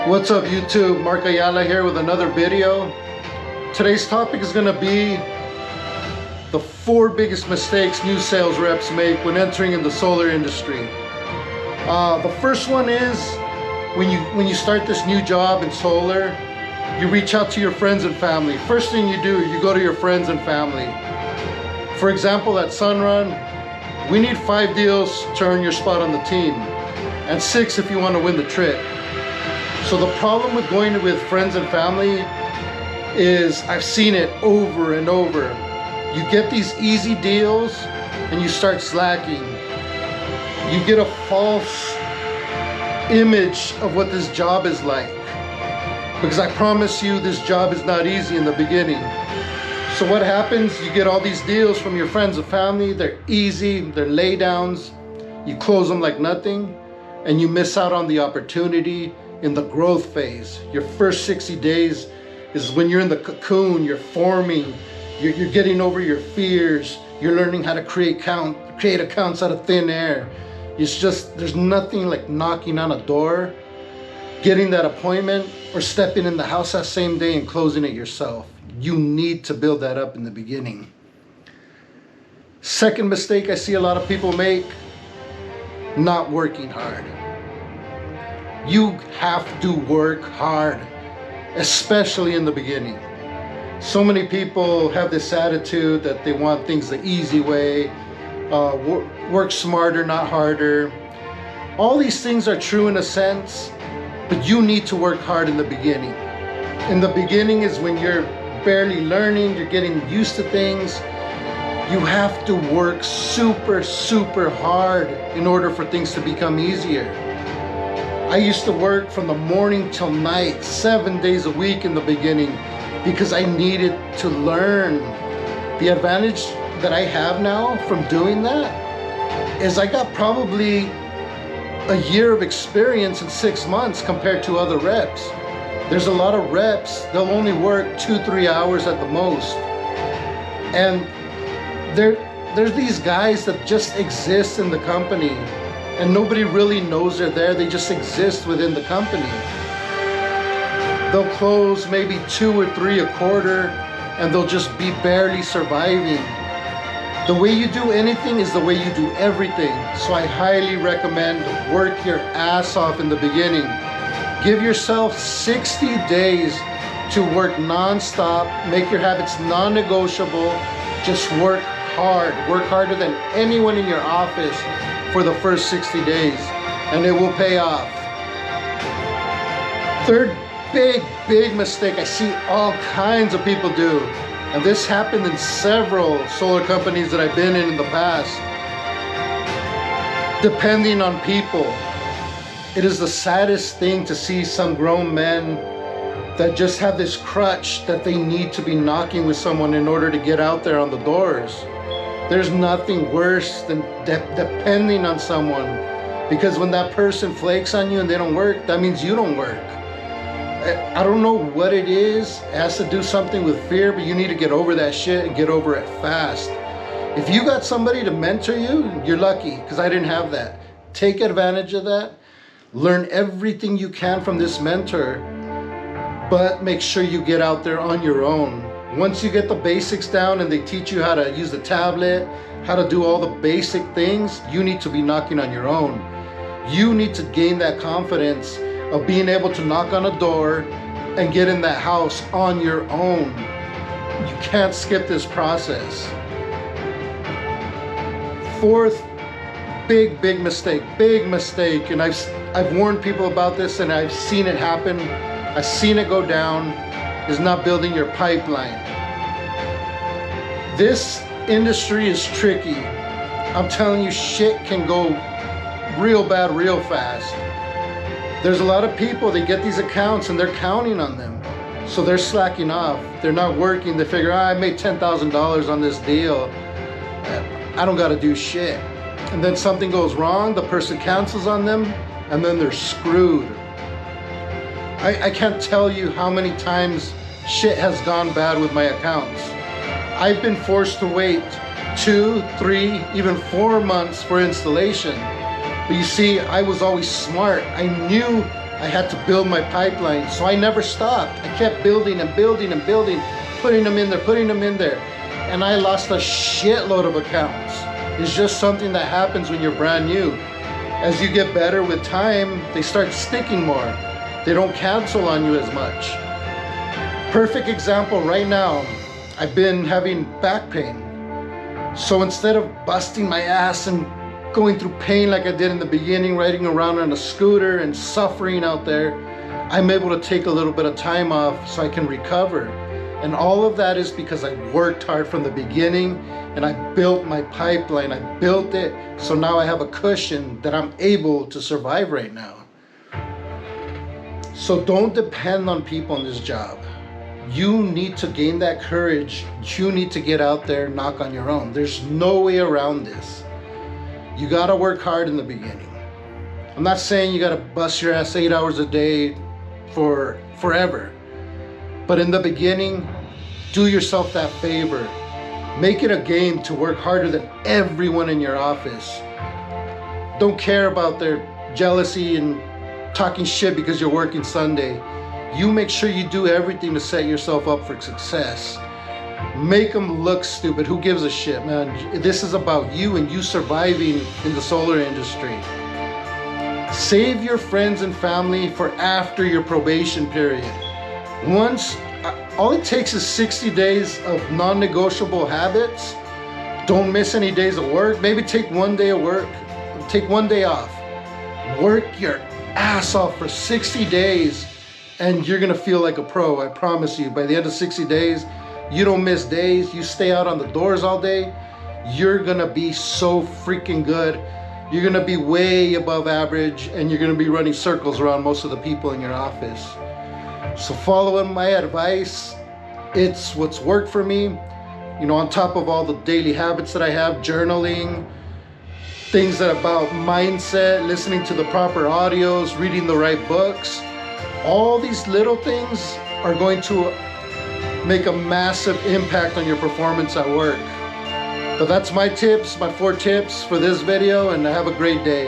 What's up YouTube? Mark Ayala here with another video. Today's topic is going to be the 4 biggest mistakes new sales reps make when entering in the solar industry. The first one is when you start this new job in solar, you reach out to your friends and family. First thing you do, you go to your friends and family. For example, at Sunrun, we need 5 deals to earn your spot on the team, and 6 if you want to win the trip. So the problem with going with friends and family is, I've seen it over and over. You get these easy deals and you start slacking. You get a false image of what this job is like. Because I promise you, this job is not easy in the beginning. So what happens? You get all these deals from your friends and family. They're easy, they're laydowns. You close them like nothing, and you miss out on the opportunity in the growth phase. Your first 60 days is when you're in the cocoon, you're forming, you're getting over your fears, you're learning how to create accounts out of thin air. It's just, there's nothing like knocking on a door, getting that appointment, or stepping in the house that same day and closing it yourself. You need to build that up in the beginning. Second mistake I see a lot of people make, not working hard. You have to work hard, especially in the beginning. So many people have this attitude that they want things the easy way, work smarter, not harder. All these things are true in a sense, but you need to work hard in the beginning. In the beginning is when you're barely learning, you're getting used to things. You have to work super hard in order for things to become easier. I used to work from the morning till night, 7 days a week in the beginning, because I needed to learn. The advantage that I have now from doing that is I got probably a year of experience in 6 months compared to other reps. There's a lot of reps, they'll only work 2-3 hours at the most. And there's these guys that just exist in the company, and nobody really knows they're there. They just exist within the company. They'll close maybe 2 or 3 a quarter, and they'll just be barely surviving. The way you do anything is the way you do everything. So I highly recommend work your ass off in the beginning. Give yourself 60 days to work non-stop. Make your habits non-negotiable. Just work hard. Work harder than anyone in your office for the first 60 days, and it will pay off. Third big mistake I see all kinds of people do, and this happened in several solar companies that I've been in the past. Depending on people. It is the saddest thing to see some grown men that just have this crutch that they need to be knocking with someone in order to get out there on the doors. There's nothing worse than depending on someone, because when that person flakes on you and they don't work, that means you don't work. I don't know what it is. It has to do something with fear, but you need to get over that shit and get over it fast. If you got somebody to mentor you, you're lucky, because I didn't have that. Take advantage of that. Learn everything you can from this mentor, but make sure you get out there on your own. Once you get the basics down and they teach you how to use the tablet, how to do all the basic things, you need to be knocking on your own. You need to gain that confidence of being able to knock on a door and get in that house on your own. You can't skip this process. Fourth big mistake, and I've warned people about this and I've seen it happen, I've seen it go down, is not building your pipeline. This industry is tricky. I'm telling you, shit can go real bad real fast. There's a lot of people, they get these accounts and they're counting on them. So they're slacking off. They're not working. They figure, I made $10,000 on this deal. I don't gotta do shit. And then something goes wrong, the person cancels on them, and then they're screwed. I can't tell you how many times shit has gone bad with my accounts. I've been forced to wait 2, 3, even 4 months for installation. But you see, I was always smart. I knew I had to build my pipeline, so I never stopped. I kept building and building and building, putting them in there, and I lost a shitload of accounts. It's just something that happens when you're brand new. As you get better with time, they start sticking more. They don't cancel on you as much. Perfect example right now, I've been having back pain. So instead of busting my ass and going through pain like I did in the beginning, riding around on a scooter and suffering out there, I'm able to take a little bit of time off so I can recover. And all of that is because I worked hard from the beginning and I built my pipeline. I built it, so now I have a cushion that I'm able to survive right now. So don't depend on people in this job. You need to gain that courage. You need to get out there and knock on your own. There's no way around this. You gotta work hard in the beginning. I'm not saying you gotta bust your ass 8 hours a day for forever. But in the beginning, do yourself that favor. Make it a game to work harder than everyone in your office. Don't care about their jealousy and talking shit because you're working Sunday. You make sure you do everything to set yourself up for success. Make them look stupid. Who gives a shit, man? This is about you and you surviving in the solar industry. Save your friends and family for after your probation period. All it takes is 60 days of non-negotiable habits. Don't miss any days of work. Maybe take 1 day of work. Take 1 day off. Work your ass off for 60 days and you're gonna feel like a pro. I promise you. By the end of 60 days, you don't miss days. You stay out on the doors all day. You're gonna be so freaking good. You're gonna be way above average and you're gonna be running circles around most of the people in your office. So following my advice, it's what's worked for me. You know, on top of all the daily habits that I have, journaling, things that about mindset, listening to the proper audios, reading the right books. All these little things are going to make a massive impact on your performance at work. But that's my tips, my 4 tips for this video, and have a great day.